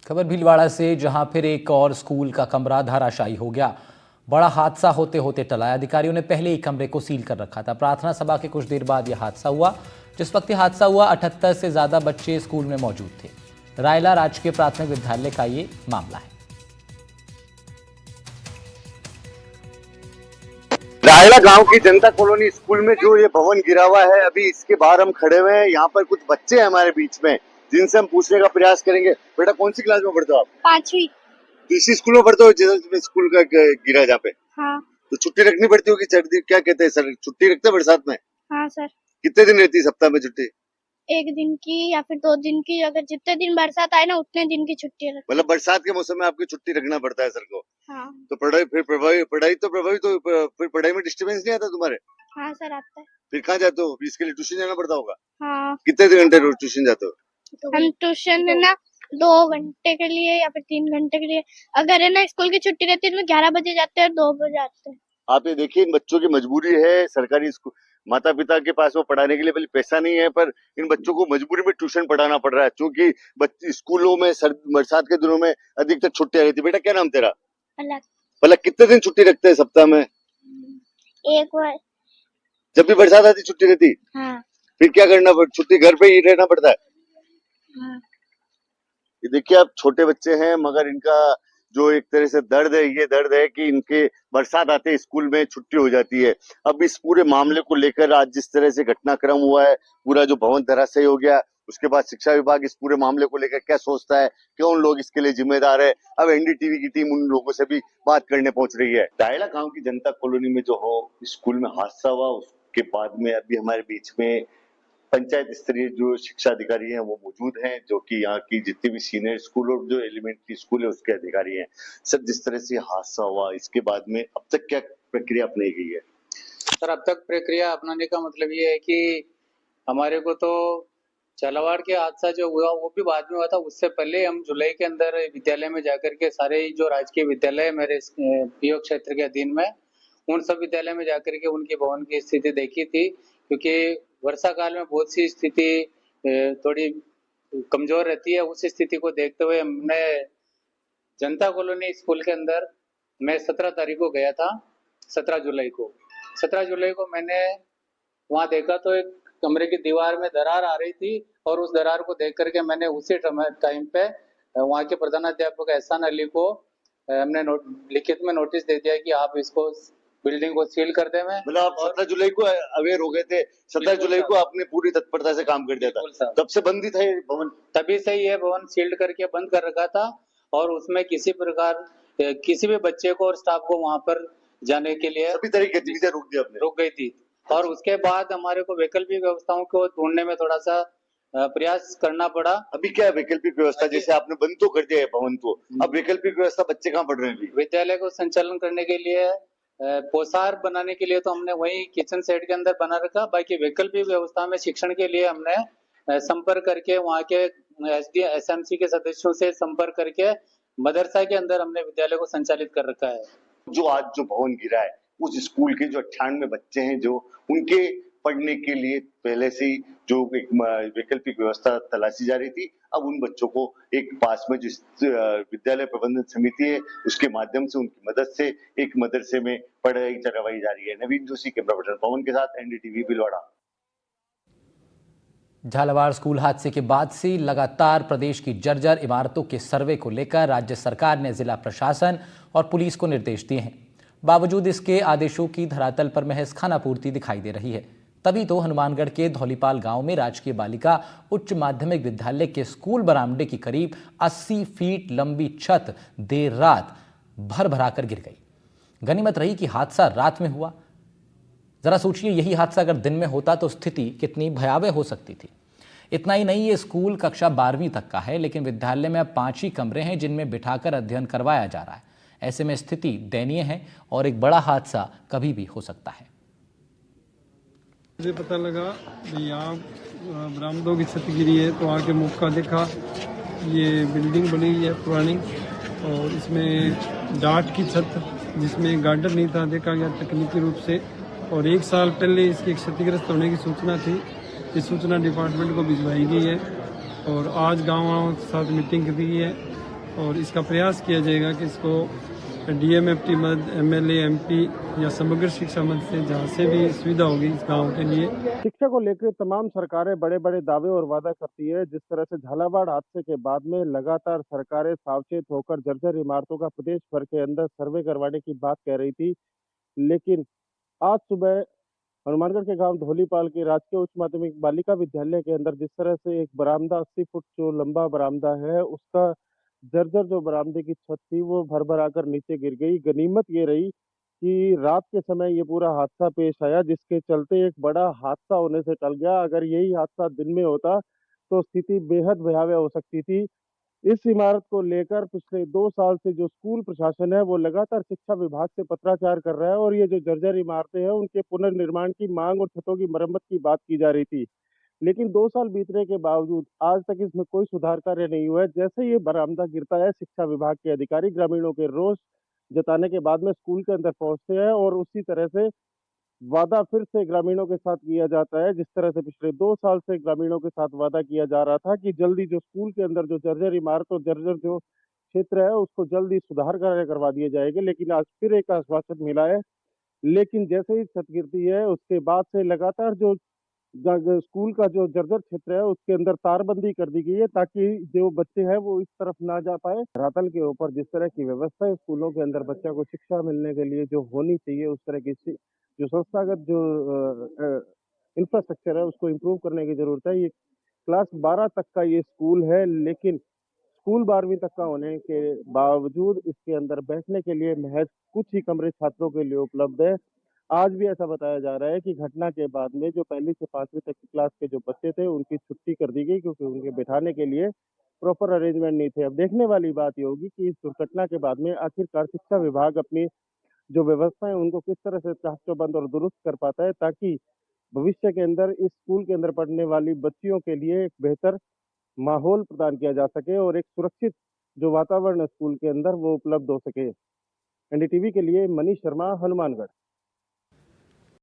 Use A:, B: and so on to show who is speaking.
A: खबर भीलवाड़ा से, जहां फिर एक और स्कूल का कमरा धराशायी हो गया। बड़ा हादसा होते होते टला। अधिकारियों ने पहले ही कमरे को सील कर रखा था। प्रार्थना सभा के कुछ देर बाद यह हादसा हुआ। जिस वक्त यह हादसा हुआ, 78 से ज्यादा बच्चे स्कूल में मौजूद थे। रायला राजकीय प्राथमिक विद्यालय का ये मामला है।
B: रायला गांव की जनता कॉलोनी स्कूल में जो ये भवन गिरा हुआ है, अभी इसके बाहर हम खड़े हुए हैं। यहाँ पर कुछ बच्चे हैं हमारे बीच में, जिनसे हम पूछने का प्रयास करेंगे। बेटा, कौन सी क्लास में पढ़ते हो आप?
C: 5वीं।
B: तो इसी स्कूल में पढ़ते हो जिस स्कूल का गिरा जहाँ पे?
C: हाँ।
B: तो छुट्टी रखनी पड़ती होगी, क्या कहते हैं सर, छुट्टी रखते हैं बरसात में?
C: हाँ सर।
B: कितने दिन रहती है सप्ताह में छुट्टी?
C: 1 दिन की या फिर 2 दिन की, अगर जितने दिन बरसात आए ना उतने दिन की छुट्टी है।
B: मतलब बरसात के मौसम में आपकी छुट्टी रखना पड़ता है सर को?
C: हाँ।
B: तो पढ़ाई तो फिर पढ़ाई में डिस्टर्बेंस नहीं आता तुम्हारे?
C: हाँ सर, आता है।
B: फिर कहाँ जाते हो? इसके लिए ट्यूशन जाना पड़ता होगा।
C: हाँ।
B: कितने घंटे रोज ट्यूशन जाते हो?
C: हम ट्यूशन है ना 2 घंटे के लिए या फिर 3 घंटे के लिए, अगर है ना स्कूल की छुट्टी रहती है तो 11 बजे जाते हैं और 2 बजे आते हैं।
B: आप ये देखिए, इन बच्चों की मजबूरी है। सरकारी स्कूल, माता पिता के पास वो पढ़ाने के लिए पहले पैसा नहीं है, पर इन बच्चों को मजबूरी में ट्यूशन पढ़ाना पड़ रहा है, क्योंकि स्कूलों में बरसात के दिनों में अधिकतर छुट्टियां रहती। बेटा, क्या नाम तेरा?
C: अलग।
B: मतलब कितने दिन छुट्टी रखते हैं सप्ताह में?
C: 1 बार।
B: जब भी बरसात आती छुट्टी रहती?
C: हाँ।
B: फिर क्या करना पड़ता? छुट्टी घर पे ही रहना पड़ता है?
C: हाँ।
B: ये देखिए, आप छोटे बच्चे हैं, मगर इनका जो एक तरह से दर्द है, ये दर्द है कि इनके बरसात आते स्कूल में छुट्टी हो जाती है। अब इस पूरे मामले को लेकर आज जिस तरह से घटनाक्रम हुआ है, पूरा जो भवन धराशायी हो गया, उसके बाद शिक्षा विभाग इस पूरे मामले को लेकर क्या सोचता है, कौन लोग इसके लिए जिम्मेदार है, अब एनडीटीवी की टीम उन लोगों से भी बात करने पहुंच रही है। रायला गांव की जनता कॉलोनी में जो हो स्कूल में हादसा हुआ, उसके बाद में अभी हमारे बीच में पंचायत स्तरीय जो शिक्षा अधिकारी हैं वो मौजूद हैं, जो कि यहाँ की जितने भी सीनियर स्कूल और जो एलिमेंट्री स्कूल है उसके अधिकारी हैं। सर, जिस तरह से हादसा हुआ, इसके बाद में अब तक क्या प्रक्रिया अपनाई गई है?
D: सर, अब तक प्रक्रिया अपनाने का मतलब ये है कि हमारे को तो झालावाड़ के हादसा जो हुआ वो भी बाद में हुआ था। उससे पहले हम जुलाई के अंदर विद्यालय में जाकर के सारे जो राजकीय विद्यालय है मेरे पीओ क्षेत्र के अधीन में, उन सब विद्यालय में जाकर के उनकी भवन की स्थिति देखी थी, क्योंकि वर्षा काल में बहुत सी स्थिति थोड़ी कमजोर रहती है। उस स्थिति को देखते हुए हमने जनता कॉलोनी स्कूल के अंदर, मैं 17 तारीख को गया था, 17 जुलाई को मैंने वहां देखा तो एक कमरे की दीवार में दरार आ रही थी, और उस दरार को देख करके मैंने उसी टाइम पे वहां के प्रधानाध्यापक एहसान अली को हमने लिखित में नोटिस दे दिया कि आप इसको बिल्डिंग को सील कर दें।
B: मतलब आप 17 जुलाई को अवेयर हो गए थे? 17 जुलाई को आपने पूरी तत्परता से काम कर दिया था? तब से बंद ही था ये भवन?
D: तभी से ये भवन सील्ड करके बंद कर रखा था, और उसमें किसी प्रकार किसी भी बच्चे को और स्टाफ को वहां पर जाने के लिए
B: सभी तरह की गतिविधियां
D: रुक गई थी। और उसके बाद हमारे को वैकल्पिक व्यवस्थाओं को ढूंढने में थोड़ा सा प्रयास करना पड़ा।
B: अभी क्या वैकल्पिक व्यवस्था? जैसे आपने बंद तो कर दिया है भवन को, अब वैकल्पिक व्यवस्था बच्चे कहाँ पढ़ रहे हैं? अभी
D: विद्यालय को संचालन करने के लिए पोशार बनाने के लिए तो हमने वही किचन सेट के अंदर बना रखा। बाकी वैकल्पिक व्यवस्था में शिक्षण के लिए हमने संपर्क करके वहाँ के एसएमसी के सदस्यों से संपर्क करके मदरसा के अंदर हमने विद्यालय को संचालित कर रखा है।
B: जो आज जो भवन गिरा है, उस स्कूल के जो 98 बच्चे हैं, जो उनके पढ़ने के लिए पहले से ही जो एक वैकल्पिक व्यवस्था तलाशी जा रही थी, अब उन बच्चों को एक पास में जिस विद्यालय प्रबंधन समिति है उसके माध्यम से, उनकी मदद से एक मदरसे में पढ़ाई करवाई जा रही है। नवीन जोशी, कैमरा पर्सन पवन के साथ, एनडीटीवी भीलवाड़ा।
A: झालावाड़ स्कूल हादसे के बाद से लगातार प्रदेश की जर्जर इमारतों के सर्वे को लेकर राज्य सरकार ने जिला प्रशासन और पुलिस को निर्देश दिए हैं। बावजूद इसके आदेशों की धरातल पर महज खानापूर्ति दिखाई दे रही है। तभी तो हनुमानगढ़ के धौलीपाल गांव में राजकीय बालिका उच्च माध्यमिक विद्यालय के स्कूल बरामदे की करीब 80 फीट लंबी छत देर रात भर भराकर गिर गई। गनीमत रही कि हादसा रात में हुआ। जरा सोचिए, यही हादसा अगर दिन में होता तो स्थिति कितनी भयावह हो सकती थी। इतना ही नहीं, ये स्कूल कक्षा 12वीं तक का है, लेकिन विद्यालय में अब 5 ही कमरे हैं जिनमें बिठाकर अध्ययन करवाया जा रहा है। ऐसे में स्थिति दयनीय है और एक बड़ा हादसा कभी भी हो सकता है।
E: मुझे पता लगा कि यहाँ बरामदों की छत गिरी है, तो आके मौका देखा। ये बिल्डिंग बनी हुई है पुरानी, और इसमें डाट की छत, जिसमें गार्डन नहीं था, देखा गया तकनीकी रूप से। और 1 साल पहले इसकी क्षतिग्रस्त होने की सूचना थी, इस सूचना डिपार्टमेंट को भिजवाई गई है, और आज गाँव के साथ मीटिंग की है। और इसका प्रयास किया जाएगा कि इसको डीएमएफटी मद, एमएलए, एमपी या समग्र शिक्षा मद से जहाँ से भी सुविधा होगी इस गांव के लिए। शिक्षा को लेकर तमाम सरकारें बड़े बड़े दावे और वादा करती है। जिस तरह से झालावाड़ हादसे के बाद में लगातार सरकारें सावचेत होकर जर्जर इमारतों का प्रदेश भर के अंदर सर्वे करवाने की बात कह रही थी, लेकिन आज सुबह हनुमानगढ़ के गांव धोलीपाल के राजकीय उच्च माध्यमिक बालिका विद्यालय के अंदर जिस तरह से एक बरामदा 80 फुट जो लंबा बरामदा है, उसका जर्जर जो बरामदे की छत थी वो भर भर आकर नीचे गिर गई। गनीमत ये रही कि रात के समय ये पूरा हादसा पेश आया, जिसके चलते एक बड़ा हादसा होने से टल गया। अगर यही हादसा दिन में होता तो स्थिति बेहद भयावह हो सकती थी। इस इमारत को लेकर पिछले 2 साल से जो स्कूल प्रशासन है वो लगातार शिक्षा विभाग से पत्राचार कर रहा है और ये जो जर्जर इमारतें हैं उनके पुनर्निर्माण की मांग और छतों की मरम्मत की बात की जा रही थी, लेकिन 2 साल बीतने के बावजूद आज तक इसमें कोई सुधार कार्य नहीं हुआ है। जैसे ये बरामदा गिरता है, शिक्षा विभाग के अधिकारी ग्रामीणों के रोष जताने के बाद में स्कूल के अंदर पहुंचते हैं और उसी तरह से वादा फिर से ग्रामीणों के साथ किया जाता है। जिस तरह से पिछले 2 साल से ग्रामीणों के साथ वादा किया जा रहा था कि जल्दी जो स्कूल के अंदर जो जर्जर इमारत और जर्जर जो क्षेत्र है उसको जल्दी सुधार कार्य करवा दिए जाएंगे, लेकिन आज फिर एक आश्वासन मिला है। लेकिन जैसे ही छत गिरती है उसके बाद से लगातार जो स्कूल का जो जर्जर क्षेत्र है उसके अंदर तारबंदी कर दी गई है ताकि जो बच्चे हैं वो इस तरफ ना जा पाए। धरातल के ऊपर जिस तरह की व्यवस्था है स्कूलों के अंदर बच्चा को शिक्षा मिलने के लिए जो होनी चाहिए, उस तरह की जो संस्थागत जो इंफ्रास्ट्रक्चर है उसको इम्प्रूव करने की जरूरत है। ये क्लास 12 तक का ये स्कूल है, लेकिन स्कूल 12वीं तक का होने के बावजूद इसके अंदर बैठने के लिए महज कुछ ही कमरे छात्रों के लिए उपलब्ध है। आज भी ऐसा बताया जा रहा है कि घटना के बाद में जो 1ली से 5वीं तक की क्लास के जो बच्चे थे उनकी छुट्टी कर दी गई, क्योंकि उनके बैठाने के लिए प्रॉपर अरेंजमेंट नहीं थे। अब देखने वाली बात ये होगी कि इस दुर्घटना के बाद में आखिरकार शिक्षा विभाग अपनी जो व्यवस्था है उनको किस तरह से चाक-चौबंद और दुरुस्त कर पाता है, ताकि भविष्य के अंदर इस स्कूल के अंदर पढ़ने वाली बच्चियों के लिए एक बेहतर माहौल प्रदान किया जा सके और एक सुरक्षित जो वातावरण है स्कूल के अंदर वो उपलब्ध हो सके। एनडीटीवी के लिए मनीष शर्मा, हनुमानगढ़।